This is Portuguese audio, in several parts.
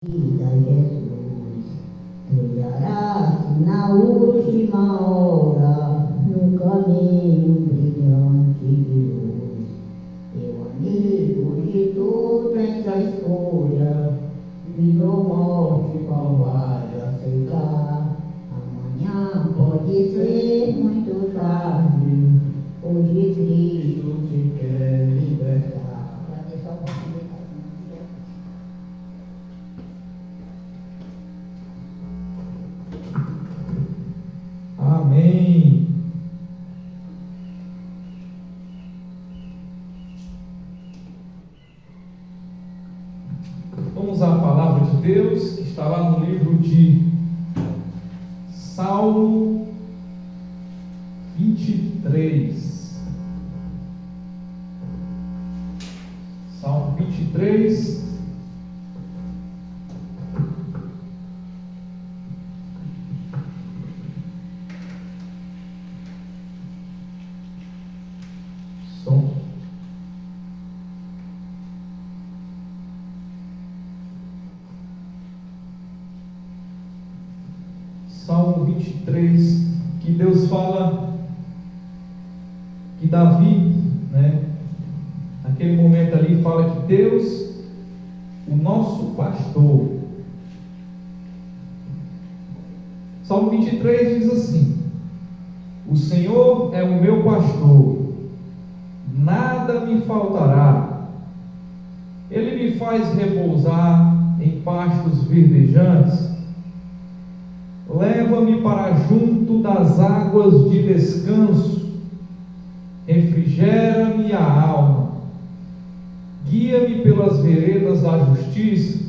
Vida Jesus, brilhará-se na última hora, no caminho brilhante de luz. Meu amigo, se tu tens a escolha, vida ou morte, qual vai aceitar? Amanhã pode ser muito tarde, hoje Cristo te quer libertar. Amém. Vamos à palavra de Deus, que está lá no livro de Salmo 23. Salmo 23. Salmo 23, que Deus fala que Davi, naquele momento ali, fala que Deus, o nosso pastor. Salmo 23 diz assim: o Senhor é o meu pastor, nada me faltará. Ele me faz repousar em pastos verdejantes, leva-me para junto das águas de descanso, refrigera-me a alma, guia-me pelas veredas da justiça,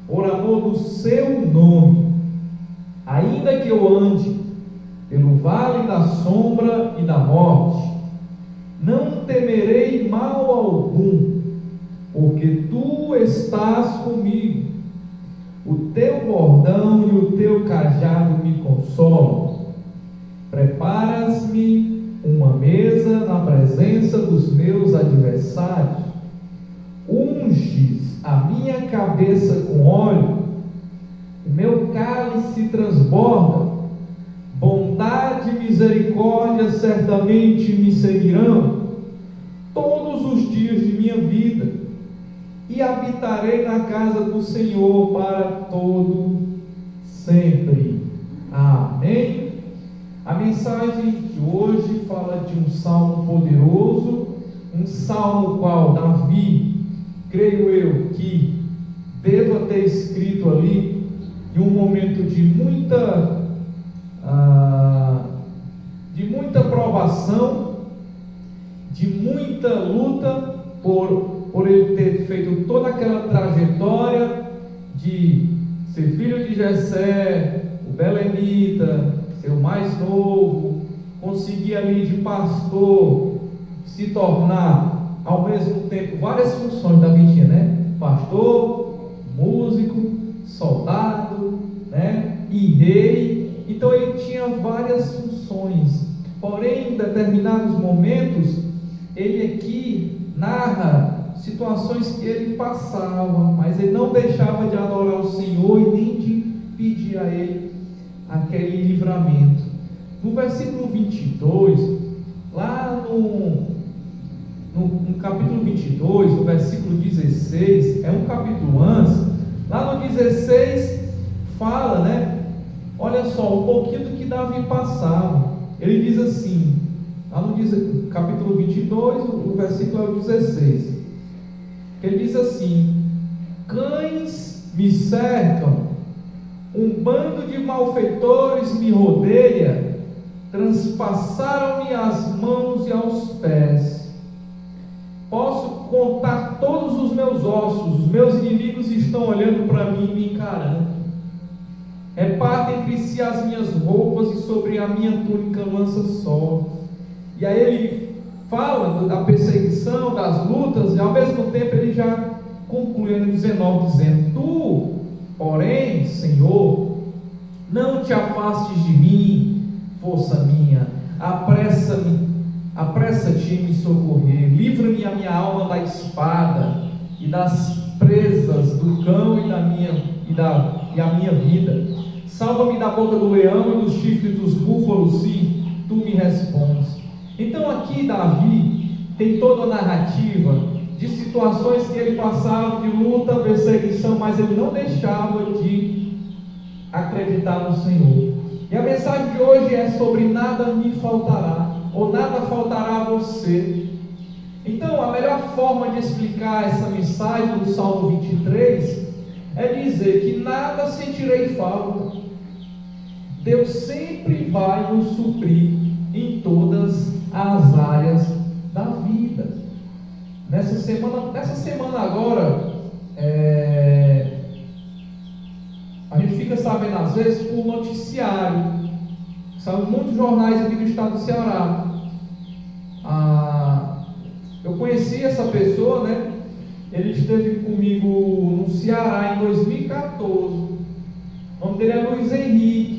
por amor do seu nome. Ainda que eu ande pelo vale da sombra e da morte, não temerei mal algum, porque tu estás comigo. O teu bordão e o teu cajado me consolam. Preparas-me uma mesa na presença dos meus adversários. Unges a minha cabeça com óleo. O meu cálice transborda. Bondade e misericórdia certamente me seguirão todos os dias de minha vida, e habitarei na casa do Senhor para todo sempre. Amém? A mensagem de hoje fala de um salmo poderoso, um salmo qual Davi, creio eu, que deva ter escrito ali em um momento de muita provação, de muita luta, por ele ter feito toda aquela trajetória de ser filho de Jessé, o belemita, ser o mais novo, conseguir ali de pastor se tornar ao mesmo tempo várias funções da vida, pastor, músico, soldado, e rei. Então ele tinha várias funções, porém em determinados momentos ele aqui narra situações que ele passava, mas ele não deixava de adorar o Senhor e nem de pedir a Ele aquele livramento. No versículo 22, lá no capítulo 22, no versículo 16, é um capítulo antes, lá no 16 fala, olha só, um pouquinho do que Davi passava. Ele diz assim, lá no capítulo 22, o versículo é o 16, ele diz assim: cães me cercam, um bando de malfeitores me rodeia, transpassaram-me as mãos e aos pés. Posso contar todos os meus ossos, os meus inimigos estão olhando para mim e me encarando. Repartem entre si as minhas roupas e sobre a minha túnica lança sol. E aí ele fala da perseguição, das lutas, e ao mesmo tempo ele já conclui no 19, dizendo: tu, porém, Senhor, não te afastes de mim, força minha, apressa-te em me socorrer, livra-me a minha alma da espada e das presas do cão e a minha vida. Salva-me da boca do leão e dos chifres dos búfalos, se tu me respondes. Então aqui Davi tem toda a narrativa de situações que ele passava, de luta, perseguição, mas ele não deixava de acreditar no Senhor. E a mensagem de hoje é sobre nada me faltará, ou nada faltará a você. Então a melhor forma de explicar essa mensagem do Salmo 23 é dizer que nada sentirei falta. Deus sempre vai nos suprir em todas as áreas da vida. Nessa semana agora, a gente fica sabendo às vezes por noticiário. São muitos jornais aqui do estado do Ceará. Eu conheci essa pessoa, né? Ele esteve comigo no Ceará em 2014. O nome dele é Luiz Henrique.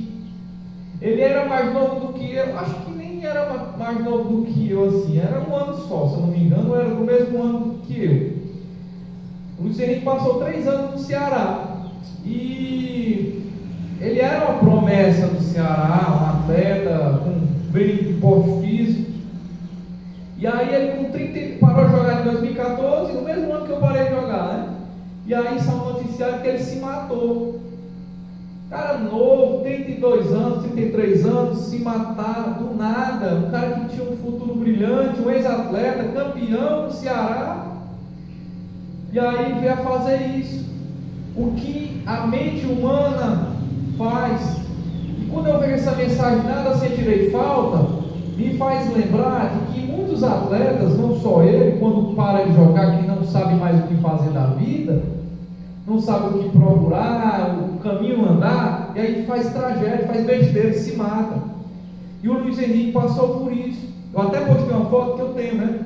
Ele era mais novo do que eu, acho que nem era mais novo do que eu, assim, era um ano só, se eu não me engano, era do mesmo ano que eu. O Luiz Henrique passou 3 anos no Ceará, e ele era uma promessa do Ceará, um atleta com brilho de porte físico, e aí ele com 30 parou de jogar em 2014, no mesmo ano que eu parei de jogar, né? E aí saiu um noticiário que ele se matou. Cara novo, 32 anos, 33 anos, se matar do nada. Um cara que tinha um futuro brilhante, um ex-atleta, campeão do Ceará. E aí veio a fazer isso. O que a mente humana faz. E quando eu vejo essa mensagem, nada sentirei falta, me faz lembrar de que muitos atletas, não só ele, quando para de jogar, que não sabe mais o que fazer da vida, não sabe o que procurar, o caminho andar, e aí faz tragédia, faz besteira, se mata. E o Luiz Henrique passou por isso. Eu até postei uma foto que eu tenho, né?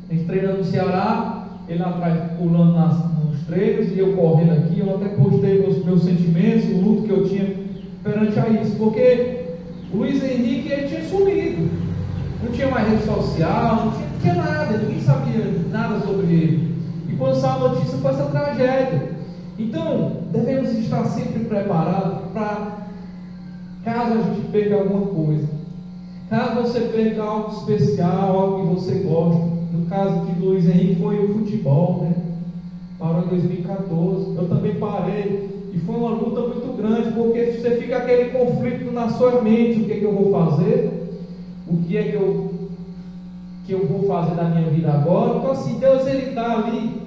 A gente treinando no Ceará, ele lá atrás pulando nos treinos, e eu correndo aqui. Eu até postei meus sentimentos, o luto que eu tinha perante a isso, porque o Luiz Henrique, ele tinha sumido, não tinha mais rede social, não tinha nada, ninguém sabia nada sobre ele. E quando saiu a notícia, foi essa tragédia. Então, devemos estar sempre preparados para, caso a gente perca alguma coisa, caso você perca algo especial, algo que você gosta. No caso aqui do Luiz Henrique foi o futebol, né? Parou em 2014, eu também parei, e foi uma luta muito grande, porque você fica aquele conflito na sua mente: o que é que eu vou fazer? O que é que eu vou fazer da minha vida agora? Então assim, Deus ele dá ali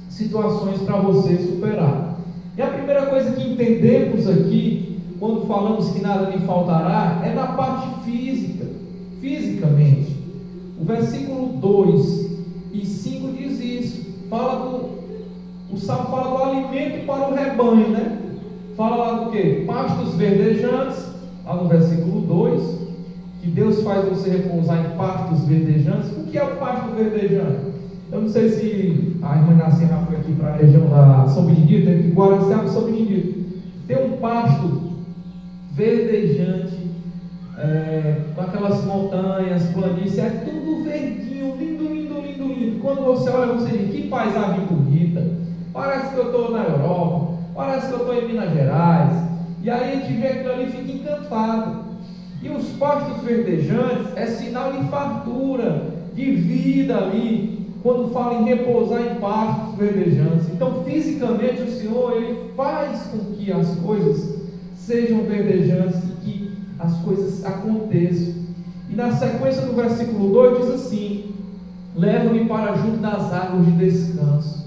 situações para você superar. E a primeira coisa que entendemos aqui, quando falamos que nada me faltará, é na parte física, fisicamente. O versículo 2 e 5 diz isso. O Salmo fala do alimento para o rebanho, né? Fala lá do que? Pastos verdejantes, lá no versículo 2, que Deus faz você repousar em pastos verdejantes. O que é o pasto verdejante? Eu não sei se a irmã Nassim já foi aqui para a região da São Benedito, entre Guaraciaba e São Benedito. Tem um pasto verdejante, com aquelas montanhas, planícies, é tudo verdinho, lindo, lindo, lindo, lindo. Quando você olha, você diz: que paisagem bonita, parece que eu estou na Europa, parece que eu estou em Minas Gerais. E aí a gente vê aquilo ali e fica encantado. E os pastos verdejantes é sinal de fartura, de vida ali, quando fala em repousar em pastos verdejantes. Então fisicamente o Senhor ele faz com que as coisas sejam verdejantes e que as coisas aconteçam. E na sequência do versículo 2 diz assim: leva-me para junto das águas de descanso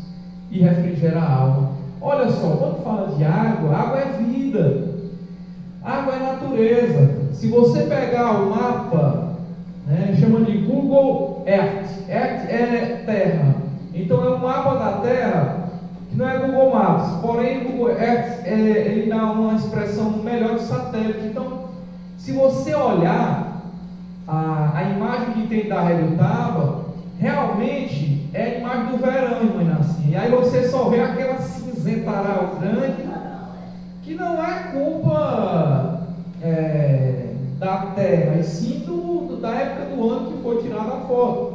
e refrigera a alma. Olha só, quando fala de água, água é vida, água é natureza. Se você pegar o mapa, né, chama de Google Earth. Earth é terra, então é um mapa da terra que não é Google Maps, porém Google Earth ele dá uma expressão melhor de satélite. Então, se você olhar a imagem que tem da Redutaba, realmente é a imagem do verão, irmã Nassim. E aí você só vê aquela cinzentaral grande, que não é culpa da terra, e sim da época do ano que foi tirada a foto.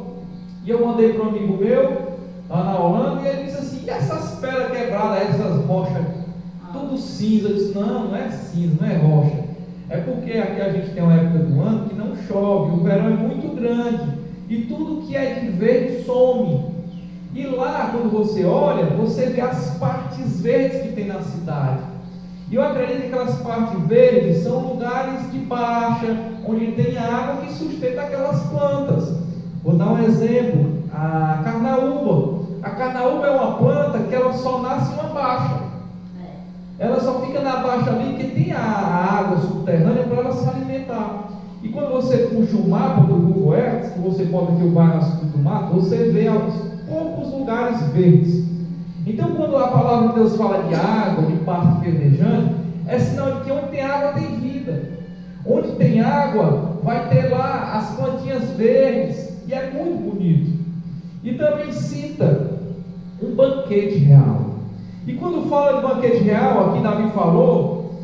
E eu mandei para um amigo meu lá na Holanda, e ele disse assim: e essas pedras quebradas, essas rochas, tudo tudo cinza. Eu disse, não é cinza, não é rocha. É porque aqui a gente tem uma época do ano que não chove, o verão é muito grande, e tudo que é de verde some. E lá, quando você olha, você vê as partes verdes que tem na cidade. E eu acredito que aquelas partes verdes são lugares de baixa, onde tem água que sustenta aquelas plantas. Vou dar um exemplo, a carnaúba. A carnaúba é uma planta que ela só nasce em uma baixa. Ela só fica na baixa ali porque tem a água subterrânea para ela se alimentar. E quando você puxa o mapa do Google Earth, que você pode filmar no assunto do mato, você vê poucos lugares verdes. Então, quando a palavra de Deus fala de água, de parte verdejante, é sinal de que onde tem água tem vida. Onde tem água, vai ter lá as plantinhas verdes, e é muito bonito. E também cita um banquete real. E quando fala de banquete real, aqui Davi falou,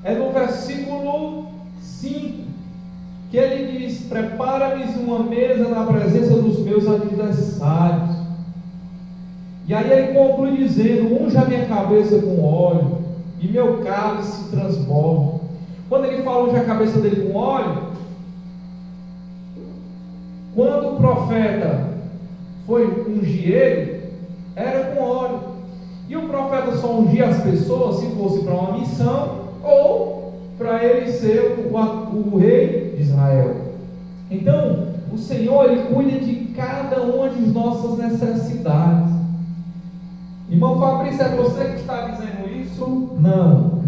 é no versículo 5, que ele diz: prepara-me uma mesa na presença dos meus adversários. E aí ele conclui dizendo: unja minha cabeça com óleo, e meu cálice se transborda. Quando ele fala unja a cabeça dele com óleo, quando o profeta foi ungir ele, era com óleo. E o profeta só ungia as pessoas se fosse para uma missão, ou para ele ser o rei de Israel. Então, o Senhor, Ele cuida de cada uma de nossas necessidades. Irmão Fabrício, é você que está dizendo isso? Não.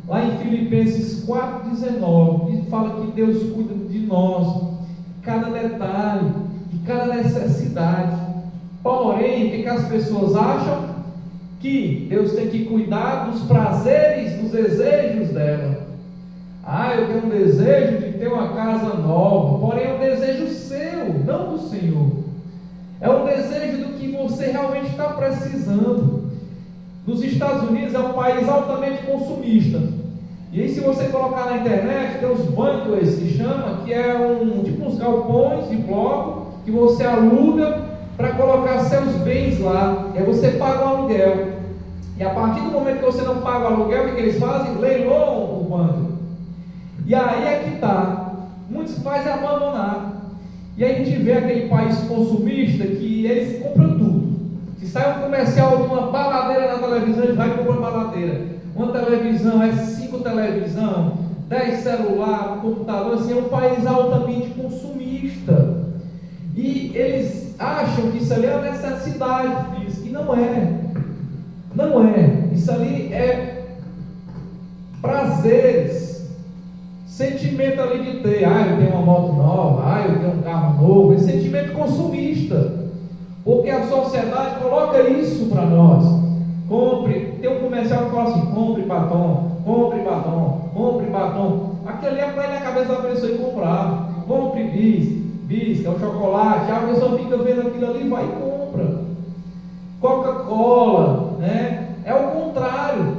Lá em Filipenses 4,19, ele fala que Deus cuida de nós, de cada detalhe, de cada necessidade. Porém, o que as pessoas acham? Que Deus tem que cuidar dos prazeres, dos desejos dela. Eu tenho um desejo de ter uma casa nova, porém é um desejo seu, não do Senhor. É um desejo do que você realmente está precisando. Nos Estados Unidos é um país altamente consumista. E aí, se você colocar na internet, tem os bunkers que chama, que é tipo uns galpões de bloco que você aluga para colocar seus bens lá. E aí você paga um aluguel. E a partir do momento que você não paga o aluguel, o que eles fazem? Leiloam o bunker. E aí é que está. Muitos fazem abandonar. E aí a gente vê aquele país consumista que eles compram tudo. Se sai um comercial de uma baladeira na televisão, eles vai comprar baladeira. Uma televisão, 5 televisão, 10 celular, computador, assim, é um país altamente consumista. E eles acham que isso ali é uma necessidade física, e não é. Não é. Isso ali é prazeres, sentimento ali de ter, eu tenho uma moto nova, eu tenho um carro novo, é sentimento consumista. Porque a sociedade coloca isso para nós. Compre, tem um comercial que fala assim: compre batom, compre batom, compre batom. Aquilo ali é para ir na cabeça da pessoa e comprar. Compre bis, que é o chocolate. A pessoa fica vendo aquilo ali e vai e compra. Coca-Cola, né? É o contrário.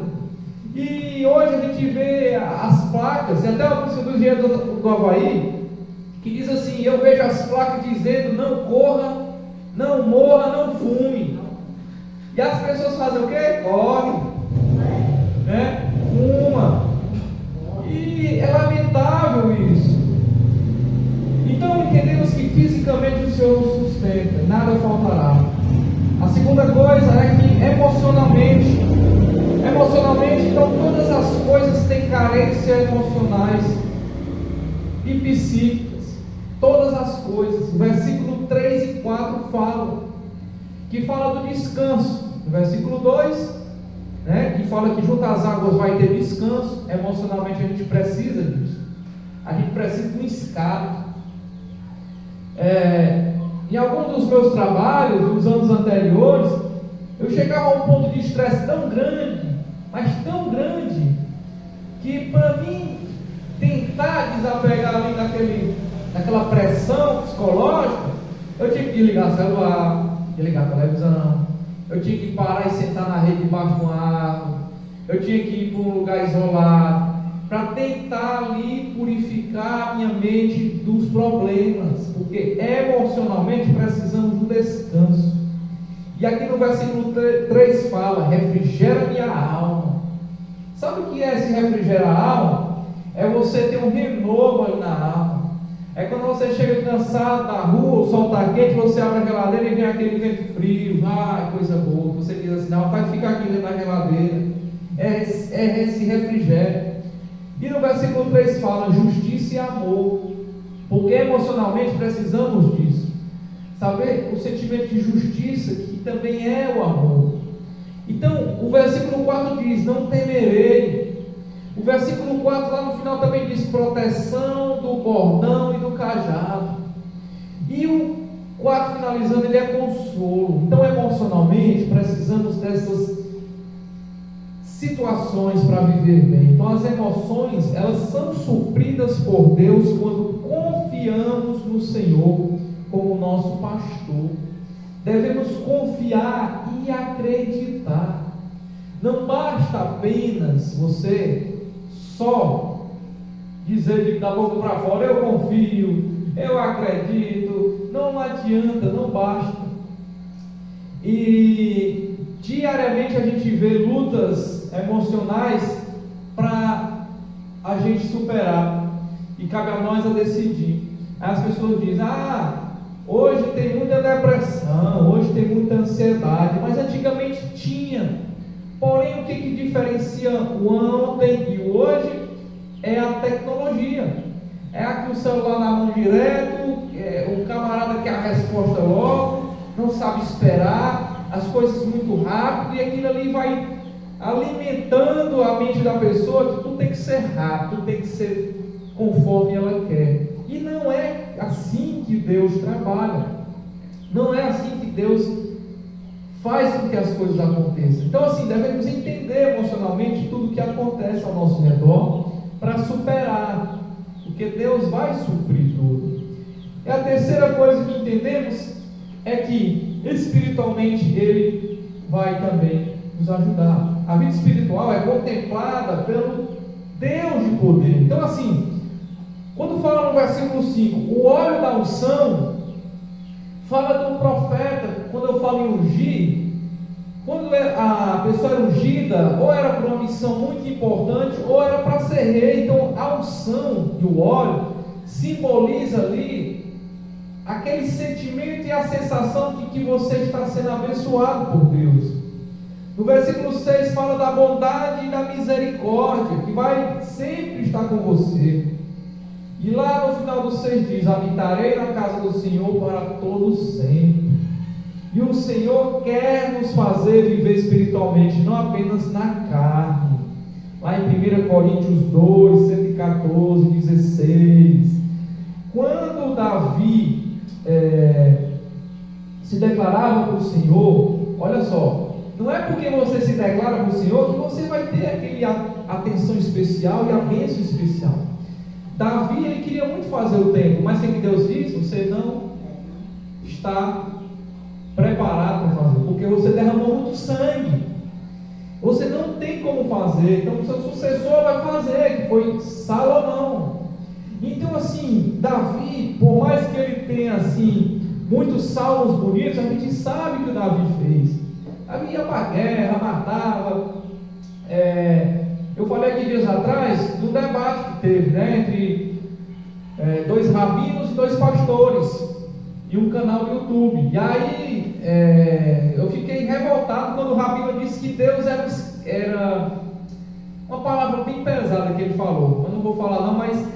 E hoje a gente vê as placas, e até a música do Engenheiro do Havaí, que diz assim: eu vejo as placas dizendo: não corra, não morra, não fume. E as pessoas fazem o quê? Corre, né? Fuma. E é lamentável isso. Então entendemos que fisicamente o Senhor nos sustenta, nada faltará. A segunda coisa é que emocionalmente, então todas as coisas têm carências emocionais e psíquicas. Todas as coisas. O versículo 3 e 4 que fala do descanso. No versículo 2, né, que fala que junto às águas vai ter descanso. Emocionalmente a gente precisa disso. A gente precisa de um escape. Em algum dos meus trabalhos, nos anos anteriores, eu chegava a um ponto de estresse tão grande, mas tão grande, que para mim tentar desapegar ali daquela pressão psicológica, eu tinha que desligar o celular, desligar a televisão, eu tinha que parar e sentar na rede debaixo de uma árvore, eu tinha que ir para um lugar isolado, para tentar ali purificar a minha mente dos problemas, porque emocionalmente precisamos do descanso. E aqui no versículo 3 fala: refrigera minha alma. Sabe o que é se refrigerar a alma? É você ter um renovo ali na alma. É quando você chega cansado da rua, o sol está quente, você abre a geladeira e vem aquele vento frio, coisa boa. Você diz assim, não, vai ficar aqui dentro da geladeira. É esse refrigério. E no versículo 3 fala justiça e amor, porque emocionalmente precisamos disso. Saber o sentimento de justiça, que também é o amor. Então, o versículo 4 diz, não temerei. O versículo 4 lá no final também diz, proteção do bordão e do cajado. E o 4 finalizando, ele é consolo. Então, emocionalmente, precisamos dessas situações para viver bem. Então, as emoções, elas são supridas por Deus quando confiamos no Senhor como nosso pastor. Devemos confiar e acreditar. Não basta apenas você só dizer da boca para fora, eu confio, eu acredito. Não adianta, não basta. E diariamente a gente vê lutas emocionais para a gente superar, e cabe a nós a decidir. Aí as pessoas dizem, hoje tem muita depressão, hoje tem muita ansiedade, mas antigamente tinha. Porém, o que diferencia o ontem e o hoje é a tecnologia. É aqui o celular na mão direto, o camarada quer a resposta logo, não sabe esperar, as coisas muito rápido, e aquilo ali vai alimentando a mente da pessoa que tudo tem que ser rápido, tudo tem que ser conforme ela quer. E não é assim que Deus trabalha, não é assim que Deus faz com que as coisas aconteçam. Então, assim, devemos entender emocionalmente tudo o que acontece ao nosso redor para superar, porque Deus vai suprir tudo. E a terceira coisa que entendemos é que espiritualmente Ele vai também nos ajudar. A vida espiritual é contemplada pelo Deus de poder. Então, assim, quando fala no versículo 5, o óleo da unção, fala do profeta. Quando eu falo em ungir, quando a pessoa era ungida, ou era para uma missão muito importante, ou era para ser rei. Então, a unção e o óleo simboliza ali aquele sentimento e a sensação de que você está sendo abençoado por Deus. No versículo 6 fala da bondade e da misericórdia, que vai sempre estar com você. E lá no final do 6 diz, habitarei na casa do Senhor para todo sempre. E o Senhor quer nos fazer viver espiritualmente, não apenas na carne. Lá em 1 Coríntios 2, 114, 16. Quando Davi se declarava para o Senhor, olha só, não é porque você se declara para o Senhor que você vai ter aquele atenção especial e a bênção especial. Davi, ele queria muito fazer o templo, mas o que Deus diz? Você não está preparado para fazer, porque você derramou muito sangue, você não tem como fazer. Então o seu sucessor vai fazer, que foi Salomão. Então, assim, Davi, por mais que ele tenha assim muitos salmos bonitos, a gente sabe que o Davi fez. Davi ia para a guerra, matava. Eu falei aqui dias atrás do debate que teve, entre 2 rabinos e 2 pastores e um canal do YouTube. E aí eu fiquei revoltado quando o rabino disse que Deus era uma palavra bem pesada que ele falou. Eu não vou falar não, mas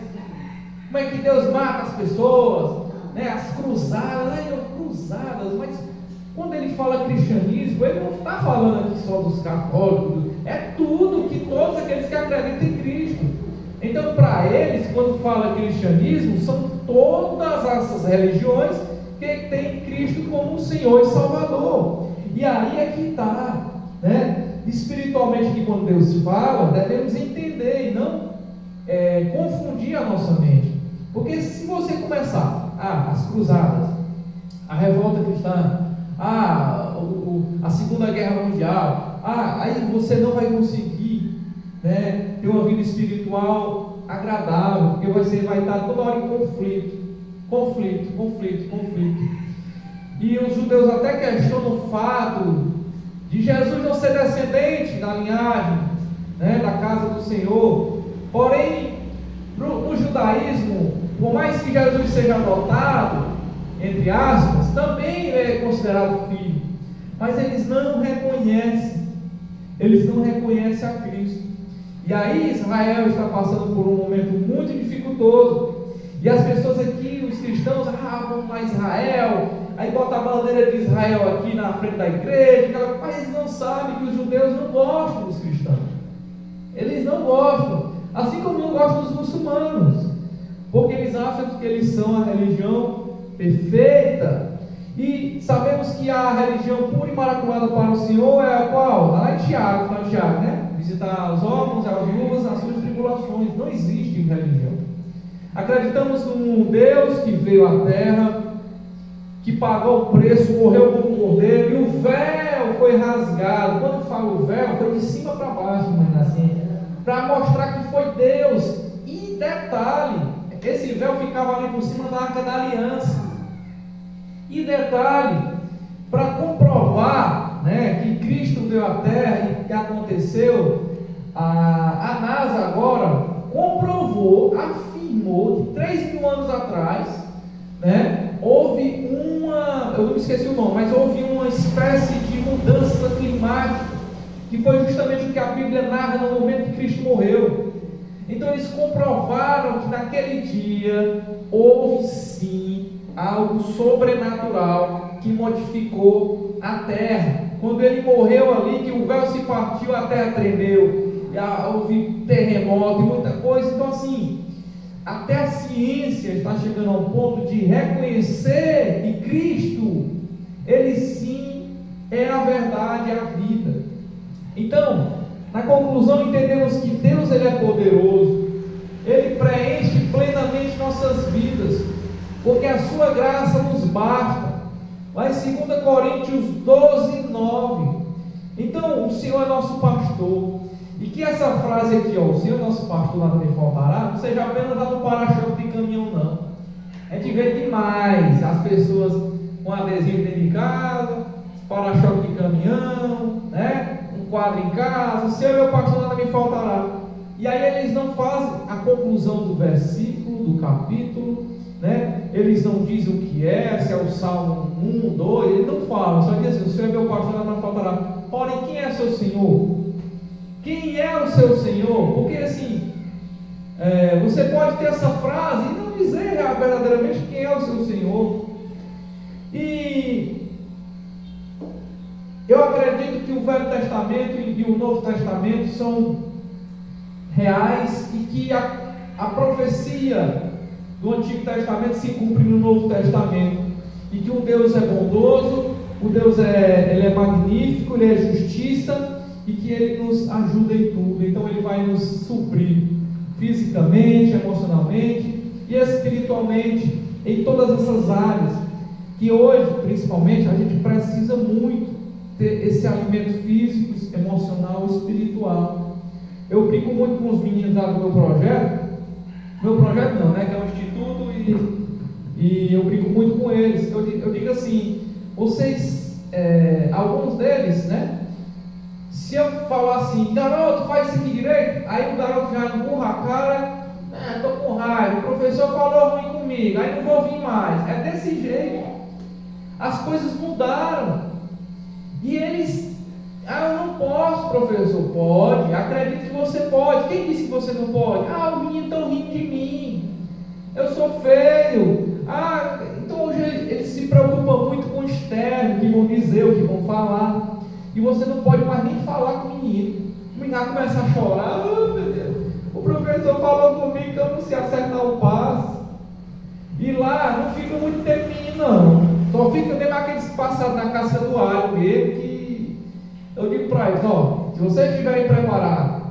como é que Deus mata as pessoas, né? As cruzadas, cruzadas, mas quando ele fala cristianismo, ele não está falando aqui só dos católicos, é tudo, que todos aqueles que acreditam em Cristo. Então, para eles, quando fala cristianismo, são todas essas religiões que têm Cristo como Senhor e Salvador. E aí é que está, né? Espiritualmente, que quando Deus fala, devemos entender e não confundir a nossa mente. Porque se você começar, as cruzadas, a revolta cristã, a Segunda Guerra Mundial, aí você não vai conseguir, né, ter uma vida espiritual agradável, porque você vai estar toda hora em conflito. E os judeus até questionam o fato de Jesus não ser descendente da linhagem né, da casa do Senhor. Porém, no judaísmo, por mais que Jesus seja adotado, entre aspas, também ele é considerado filho, mas eles não reconhecem a Cristo. E aí Israel está passando por um momento muito dificultoso, e as pessoas aqui, os cristãos, vamos para Israel, aí bota a bandeira de Israel aqui na frente da igreja, mas eles não sabem que os judeus não gostam dos cristãos, eles não gostam, assim como não gostam dos muçulmanos, porque eles acham que eles são a religião perfeita. E sabemos que a religião pura e imaculada para o Senhor é a qual? Lá em Tiago, né? Visitar os órfãos e as viúvas nas suas tribulações. Não existe religião. Acreditamos num Deus que veio à terra, que pagou o preço, morreu como cordeiro, e o véu foi rasgado. Quando falo o véu, foi de cima para baixo, mas assim, para mostrar que foi Deus. E detalhe, esse véu ficava ali por cima da Arca da Aliança. E detalhe, para comprovar, né, que Cristo veio à terra e que aconteceu, a NASA agora comprovou, afirmou que 3.000 anos atrás, né, houve eu não esqueci o nome, mas houve uma espécie de mudança climática, que foi justamente o que a Bíblia narra no momento que Cristo morreu. Então eles comprovaram que naquele dia houve sim algo sobrenatural que modificou a terra. Quando ele morreu ali, que o véu se partiu, a terra tremeu, houve terremoto e muita coisa. Então assim, até a ciência está chegando ao ponto de reconhecer que Cristo, ele sim é a verdade, é a vida. Então, na conclusão, entendemos que Deus, ele é poderoso, ele preenche plenamente nossas vidas, porque a sua graça nos basta. Lá em 2 Coríntios 12:9. Então, o Senhor é nosso pastor. E que essa frase aqui, o Senhor é nosso pastor, nada me faltará, não seja apenas lá no para-choque de caminhão, não. A gente vê demais as pessoas com adesivo dentro de casa, para-choque de caminhão, né? Um quadro em casa, o Senhor é meu pastor, nada me faltará. E aí eles não fazem a conclusão do versículo, do capítulo, né? Eles não dizem o que é, se é o Salmo 1, 2, eles não falam, só dizem assim: o Senhor é meu pastor, nada me faltará. Porém, quem é seu Senhor? Quem é o seu Senhor? Porque assim, você pode ter essa frase e não dizer verdadeiramente quem é o seu Senhor. E eu acredito que o Velho Testamento e o Novo Testamento são reais e que a profecia do Antigo Testamento se cumpre no Novo Testamento, e que o Deus é bondoso, o Deus ele é magnífico, ele é justiça, e que ele nos ajuda em tudo. Então ele vai nos suprir fisicamente, emocionalmente e espiritualmente em todas essas áreas, que hoje principalmente a gente precisa muito ter esse alimento físico, emocional e espiritual. Eu brinco muito com os meninos lá do meu projeto não, né, que é um instituto, e eu brinco muito com eles. Eu digo assim: vocês, alguns deles, né, se eu falar assim, garoto, faz isso aqui direito, aí o garoto já empurra a cara, estou com raiva, o professor falou ruim comigo, aí não vou vir mais. É desse jeito. As coisas mudaram. E eles, eu não posso, professor. Pode, acredito que você pode. Quem disse que você não pode? Os meninos estão rindo de mim, eu sou feio. Então hoje eles se preocupam muito com o externo, o que vão dizer, o que vão falar. E você não pode mais nem falar com o menino. O menino começa a chorar: oh, meu Deus, o professor falou comigo que eu não sei acertar o passo. E lá não fica muito tempo menino, não. Só fica mesmo aqueles passados na casca do alho mesmo, que eu digo para eles: se vocês estiverem preparados,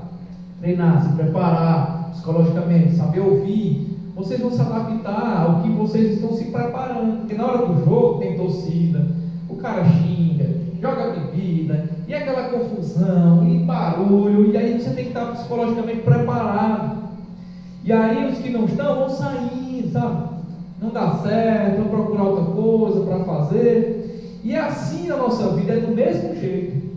treinar, se preparar psicologicamente, saber ouvir, vocês vão se adaptar ao que vocês estão se preparando. Porque na hora do jogo tem torcida, o cara xinga, joga bebida, e aquela confusão, e barulho, e aí você tem que estar psicologicamente preparado. E aí os que não estão vão sair, sabe? Não dá certo, vão procurar outra coisa para fazer. E é assim a nossa vida, é do mesmo jeito.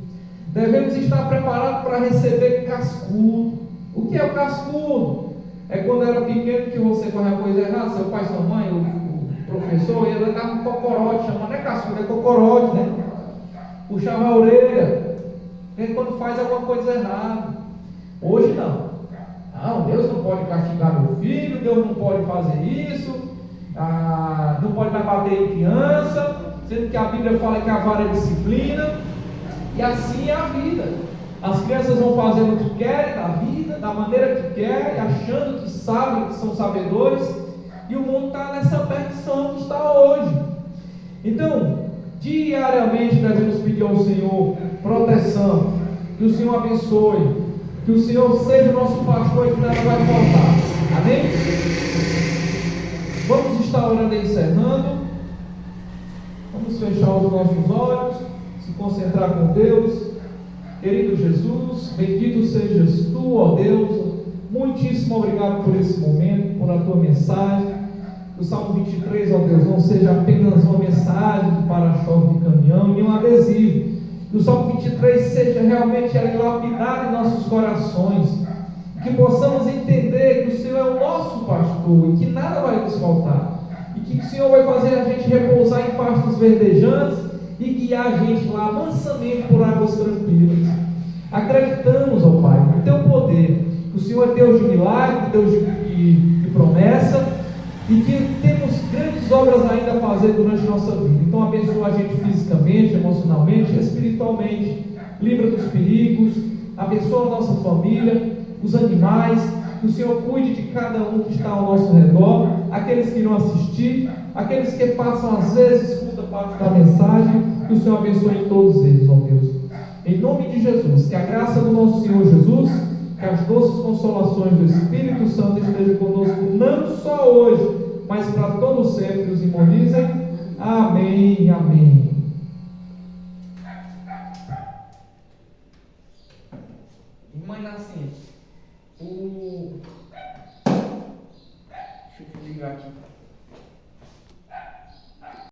Devemos estar preparados para receber cascudo. O que é o cascudo? É quando era pequeno que você faz a coisa errada, seu pai, sua mãe, o professor, ele dava um cocorote, chama, não é cascudo, é cocorote, né? Puxava a orelha, quando faz alguma coisa errada. Hoje não. Não, Deus não pode castigar meu filho, Deus não pode fazer isso, não pode mais bater em criança, sendo que a Bíblia fala que a vara é disciplina, e assim é a vida. As crianças vão fazendo o que querem da vida, da maneira que querem, achando que sabem, que são sabedores, e o mundo está nessa perdição que está hoje. Então, diariamente devemos pedir ao Senhor proteção, que o Senhor abençoe, que o Senhor seja o nosso pastor e que nada vai faltar. Amém? Vamos estar orando e encerrando. Vamos fechar os nossos olhos, se concentrar com Deus. Querido Jesus, bendito sejas Tu, ó Deus. Muitíssimo obrigado por esse momento, por a Tua mensagem. O Salmo 23, ó Deus, não seja apenas uma mensagem de para-choque de caminhão, nem um adesivo. Que o Salmo 23 seja realmente lapidar em nossos corações. Que possamos entender que o Senhor é o nosso pastor e que nada vai nos faltar. E que o Senhor vai fazer a gente repousar em pastos verdejantes e guiar a gente lá mansamente por águas tranquilas. Acreditamos, ó Pai, no Teu poder, que o Senhor é Deus de milagre, Deus de promessa, e que temos grandes obras ainda a fazer durante a nossa vida. Então abençoa a gente fisicamente, emocionalmente, espiritualmente, livra dos perigos, abençoa a nossa família, os animais, que o Senhor cuide de cada um que está ao nosso redor, aqueles que irão assistir, aqueles que passam às vezes, escuta parte da mensagem, que o Senhor abençoe todos eles, ó Deus. Em nome de Jesus, que a graça do nosso Senhor Jesus, que as doces consolações do Espírito Santo estejam conosco, não só hoje, mas para todo sempre. Os irmãos dizem amém, amém. Irmã Nascente, deixa eu ligar aqui.